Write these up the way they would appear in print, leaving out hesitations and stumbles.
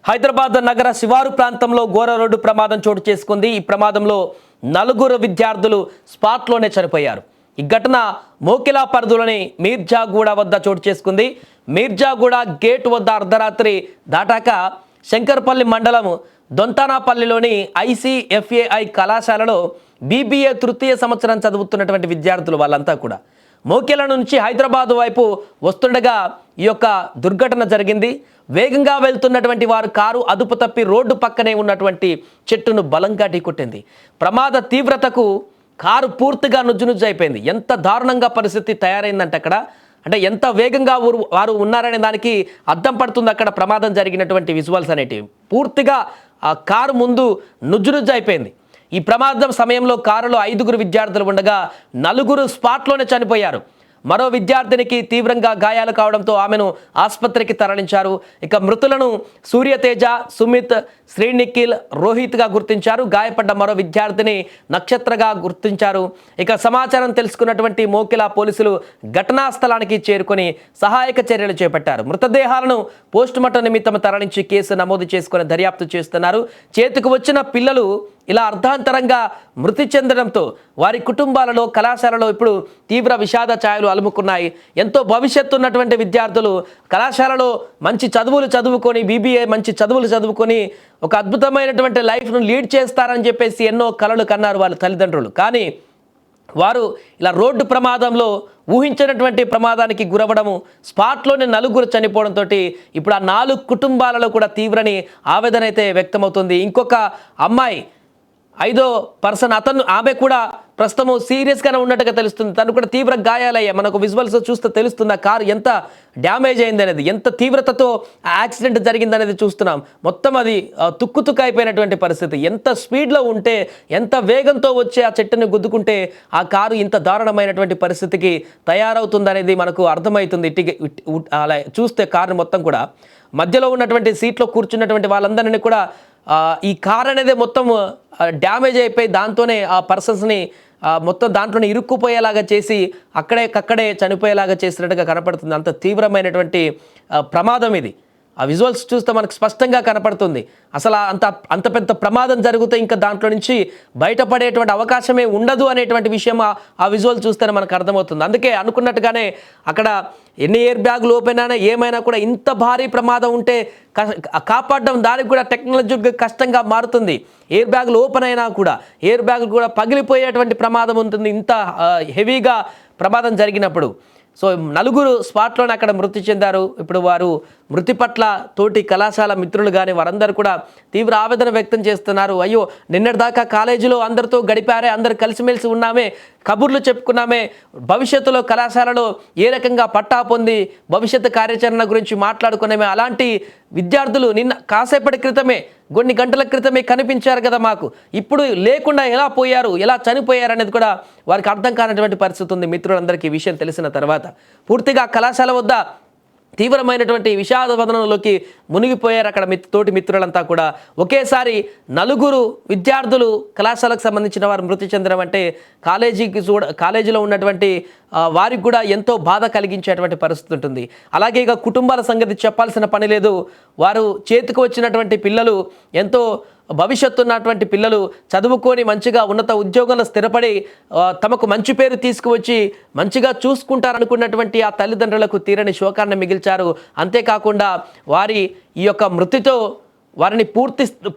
హైదరాబాద్ నగర శివారు ప్రాంతంలో ఘోర రోడ్డు ప్రమాదం చోటు చేసుకుంది. ఈ ప్రమాదంలో 4 విద్యార్థులు స్పాట్లోనే చనిపోయారు. ఈ ఘటన మోకిలా పరిధిలోని మీర్జాగూడ వద్ద చోటు చేసుకుంది. మీర్జాగూడ గేట్ వద్ద అర్ధరాత్రి దాటాక శంకర్పల్లి మండలం దొంతానాపల్లిలోని ICFAI కళాశాలలో BBA తృతీయ సంవత్సరం చదువుతున్నటువంటి విద్యార్థులు వాళ్ళంతా కూడా మోకిల నుంచి హైదరాబాద్ వైపు వస్తుండగా ఈ యొక్క దుర్ఘటన జరిగింది. వేగంగా వెళ్తున్నటువంటి వారు కారు అదుపు తప్పి రోడ్డు పక్కనే ఉన్నటువంటి చెట్టును బలంగా ఢీకొట్టింది. ప్రమాద తీవ్రతకు కారు పూర్తిగా నుజ్జునుజ్జు అయిపోయింది. ఎంత దారుణంగా పరిస్థితి తయారైందంటే అక్కడ అంటే ఎంత వేగంగా వారు ఉన్నారనే దానికి అద్దం పడుతుంది. అక్కడ ప్రమాదం జరిగినటువంటి విజువల్స్ అనేటివి పూర్తిగా ఆ కారు ముందు నుజ్జునుజ్జు అయిపోయింది. ఈ ప్రమాదం సమయంలో కారులో 5 విద్యార్థులు ఉండగా 4 స్పాట్లోనే చనిపోయారు. మరో విద్యార్థినికి తీవ్రంగా గాయాలు కావడంతో ఆమెను ఆసుపత్రికి తరలించారు. ఇక మృతులను సూర్యతేజ, సుమిత్, శ్రీనిఖిల్, రోహిత్గా గుర్తించారు. గాయపడ్డ మరో విద్యార్థిని నక్షత్రగా గుర్తించారు. ఇక సమాచారం తెలుసుకున్నటువంటి మోకిలా పోలీసులు ఘటనా స్థలానికి చేరుకొని సహాయక చర్యలు చేపట్టారు. మృతదేహాలను పోస్టుమార్టం నిమిత్తం తరలించి కేసు నమోదు చేసుకుని దర్యాప్తు చేస్తున్నారు. చేతికి వచ్చిన పిల్లలు ఇలా అర్ధాంతరంగా మృతి చెందడంతో వారి కుటుంబాలలో కళాశాలలో ఇప్పుడు తీవ్ర విషాద ఛాయలు అలుముకున్నాయి. ఎంతో భవిష్యత్తు ఉన్నటువంటి విద్యార్థులు కళాశాలలో మంచి చదువులు చదువుకొని BBA మంచి చదువులు చదువుకొని ఒక అద్భుతమైనటువంటి లైఫ్ను లీడ్ చేస్తారని చెప్పేసి ఎన్నో కలలు కన్నారు వాళ్ళ తల్లిదండ్రులు. కానీ వారు ఇలా రోడ్డు ప్రమాదంలో ఊహించినటువంటి ప్రమాదానికి గురవడము, స్పాట్లోనే 4 చనిపోవడంతో ఇప్పుడు ఆ 4 కుటుంబాలలో కూడా తీవ్రని ఆవేదన అయితే వ్యక్తమవుతుంది. ఇంకొక అమ్మాయి 5వ పర్సన్ ఆమె కూడా ప్రస్తుతం సీరియస్గానే ఉన్నట్టుగా తెలుస్తుంది. తను కూడా తీవ్ర గాయాలయ్యాయి. మనకు విజువల్స్ చూస్తే తెలుస్తుంది ఆ కారు ఎంత డ్యామేజ్ అయింది అనేది, ఎంత తీవ్రతతో యాక్సిడెంట్ జరిగింది అనేది చూస్తున్నాం. మొత్తం అది తుక్కు అయిపోయినటువంటి పరిస్థితి. ఎంత స్పీడ్లో ఉంటే, ఎంత వేగంతో వచ్చి ఆ చెట్టుని గుద్దుకుంటే ఆ కారు ఇంత దారుణమైనటువంటి పరిస్థితికి తయారవుతుంది అనేది మనకు అర్థమవుతుంది. అలా చూస్తే కారు మొత్తం కూడా మధ్యలో ఉన్నటువంటి సీట్లో కూర్చున్నటువంటి వాళ్ళందరినీ కూడా ఈ కార్ అనేది మొత్తం డ్యామేజ్ అయిపోయి దాంతోనే ఆ పర్సన్స్ని మొత్తం దాంట్లోనే ఇరుక్కుపోయేలాగా చేసి అక్కడే చనిపోయేలాగా చేసినట్టుగా కనపడుతుంది. అంత తీవ్రమైనటువంటి ప్రమాదం ఇది. ఆ విజువల్స్ చూస్తే మనకు స్పష్టంగా కనపడుతుంది. అసలు అంత పెద్ద ప్రమాదం జరిగితే ఇంకా దాంట్లో నుంచి బయటపడేటువంటి అవకాశమే ఉండదు అనేటువంటి విషయం ఆ విజువల్ చూస్తేనే మనకు అర్థమవుతుంది. అందుకే అనుకున్నట్టుగానే అక్కడ ఎన్ని ఎయిర్ బ్యాగులు ఓపెన్ అయినా ఏమైనా కూడా ఇంత భారీ ప్రమాదం ఉంటే కాపాడడం దానికి కూడా టెక్నాలజీ కష్టంగా మారుతుంది. ఎయిర్ బ్యాగులు ఓపెన్ అయినా కూడా ఎయిర్ బ్యాగులు కూడా పగిలిపోయేటువంటి ప్రమాదం ఉంటుంది ఇంత హెవీగా ప్రమాదం జరిగినప్పుడు. సో 4 స్పాట్లోనే అక్కడ మృతి చెందారు. ఇప్పుడు వారు మృతి పట్ల తోటి కళాశాల మిత్రులు కానీ వారందరూ కూడా తీవ్ర ఆవేదన వ్యక్తం చేస్తున్నారు. అయ్యో, నిన్నటిదాకా కాలేజీలో అందరితో గడిపారే, అందరు కలిసిమెలిసి ఉన్నామే, కబుర్లు చెప్పుకున్నామే, భవిష్యత్తులో కళాశాలలో ఏ రకంగా పట్టా పొంది భవిష్యత్తు కార్యాచరణ గురించి మాట్లాడుకున్నామే, అలాంటి విద్యార్థులు నిన్న కాసేపటి క్రితమే కొన్ని గంటల క్రితమే కనిపించారు కదా మాకు, ఇప్పుడు లేకుండా ఎలా పోయారు, ఎలా చనిపోయారు అనేది కూడా వారికి అర్థం కానటువంటి పరిస్థితి ఉంది. మిత్రులందరికీ ఈ విషయం తెలిసిన తర్వాత పూర్తిగా కళాశాల వద్ద తీవ్రమైనటువంటి విషాదవదనంలోకి మునిగిపోయారు అక్కడ తోటి మిత్రులంతా కూడా. ఒకేసారి 4 విద్యార్థులు కళాశాలకు సంబంధించిన వారు మృతి చెందడం అంటే కాలేజీలో ఉన్నటువంటి వారికి కూడా ఎంతో బాధ కలిగించేటువంటి పరిస్థితి ఉంటుంది. అలాగే ఇక కుటుంబాల సంగతి చెప్పాల్సిన పని లేదు. వారు చేతికి వచ్చినటువంటి పిల్లలు ఎంతో భవిష్యత్తు ఉన్నటువంటి పిల్లలు చదువుకొని మంచిగా ఉన్నత ఉద్యోగంలో స్థిరపడి తమకు మంచి పేరు తీసుకువచ్చి మంచిగా చూసుకుంటారనుకున్నటువంటి ఆ తల్లిదండ్రులకు తీరని శోకాన్ని మిగిల్చారు. అంతేకాకుండా వారి ఈ యొక్క మృతితో వారిని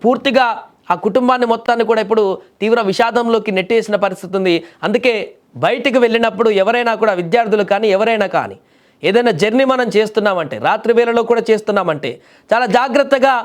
పూర్తిగా ఆ కుటుంబాన్ని మొత్తాన్ని కూడా ఇప్పుడు తీవ్ర విషాదంలోకి నెట్టేసిన పరిస్థితి ఉంది. అందుకే బయటికి వెళ్ళినప్పుడు ఎవరైనా కూడా విద్యార్థులు కానీ ఎవరైనా కానీ ఏదైనా జర్నీ మనం చేస్తున్నామంటే, రాత్రి వేళలో కూడా చేస్తున్నామంటే చాలా జాగ్రత్తగా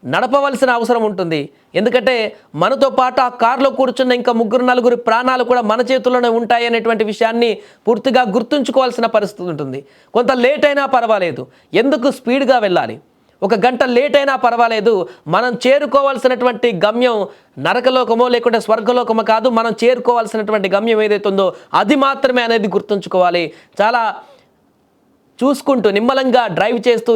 నడపవలసిన అవసరం ఉంటుంది. ఎందుకంటే మనతో పాటు ఆ కారులో కూర్చున్న ఇంకా 3-4 ప్రాణాలు కూడా మన చేతుల్లోనే ఉంటాయి అనేటువంటి విషయాన్ని పూర్తిగా గుర్తుంచుకోవాల్సిన పరిస్థితి ఉంటుంది. కొంత లేట్ అయినా పర్వాలేదు, ఎందుకు స్పీడ్గా వెళ్ళాలి, 1 గంట లేట్ అయినా పర్వాలేదు, మనం చేరుకోవాల్సినటువంటి గమ్యం నరకలోకమో లేకుంటే స్వర్గలోకమో కాదు, మనం చేరుకోవాల్సినటువంటి గమ్యం ఏదైతే ఉందో అది మాత్రమే అనేది గుర్తుంచుకోవాలి. చాలా చూసుకుంటూ నిమ్మలంగా డ్రైవ్ చేస్తూ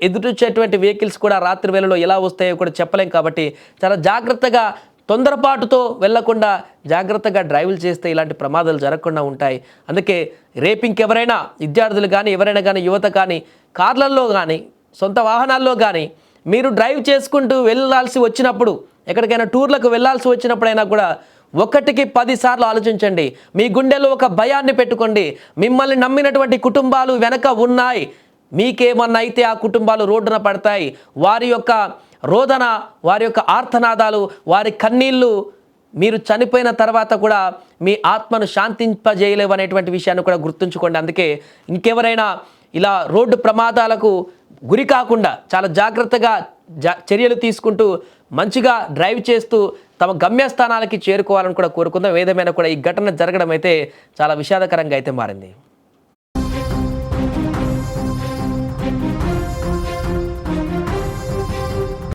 ఎదురొచ్చేటువంటి వెహికల్స్ కూడా రాత్రి వేళలో ఎలా వస్తాయో కూడా చెప్పలేం. కాబట్టి చాలా జాగ్రత్తగా తొందరపాటుతో వెళ్లకుండా జాగ్రత్తగా డ్రైవ్లు చేస్తే ఇలాంటి ప్రమాదాలు జరగకుండా ఉంటాయి. అందుకే రేపు ఇంకెవరైనా విద్యార్థులు కానీ ఎవరైనా కానీ యువత కానీ కార్లలో కానీ సొంత వాహనాల్లో కానీ మీరు డ్రైవ్ చేసుకుంటూ వెళ్ళాల్సి వచ్చినప్పుడు, ఎక్కడికైనా టూర్లకు వెళ్ళాల్సి వచ్చినప్పుడైనా కూడా 1కి 10 సార్లు ఆలోచించండి. మీ గుండెలో ఒక భయాన్ని పెట్టుకోండి. మిమ్మల్ని నమ్మినటువంటి కుటుంబాలు వెనక ఉన్నాయి. మీకేమన్నా అయితే ఆ కుటుంబాలు రోడ్డున పడతాయి. వారి యొక్క రోదన, వారి యొక్క ఆర్తనాదాలు, వారి కన్నీళ్ళు మీరు చనిపోయిన తర్వాత కూడా మీ ఆత్మను శాంతింపజేయలేవు అనేటువంటి విషయాన్ని కూడా గుర్తుంచుకోండి. అందుకే ఇంకెవరైనా ఇలా రోడ్డు ప్రమాదాలకు గురి కాకుండా చాలా జాగ్రత్తగా చర్యలు తీసుకుంటూ మంచిగా డ్రైవ్ చేస్తూ తమ గమ్యస్థానాలకి చేరుకోవాలని కూడా కోరుకుందాం. ఏదేమైనా కూడా ఈ ఘటన జరగడం అయితే చాలా విషాదకరంగా అయితే మారింది.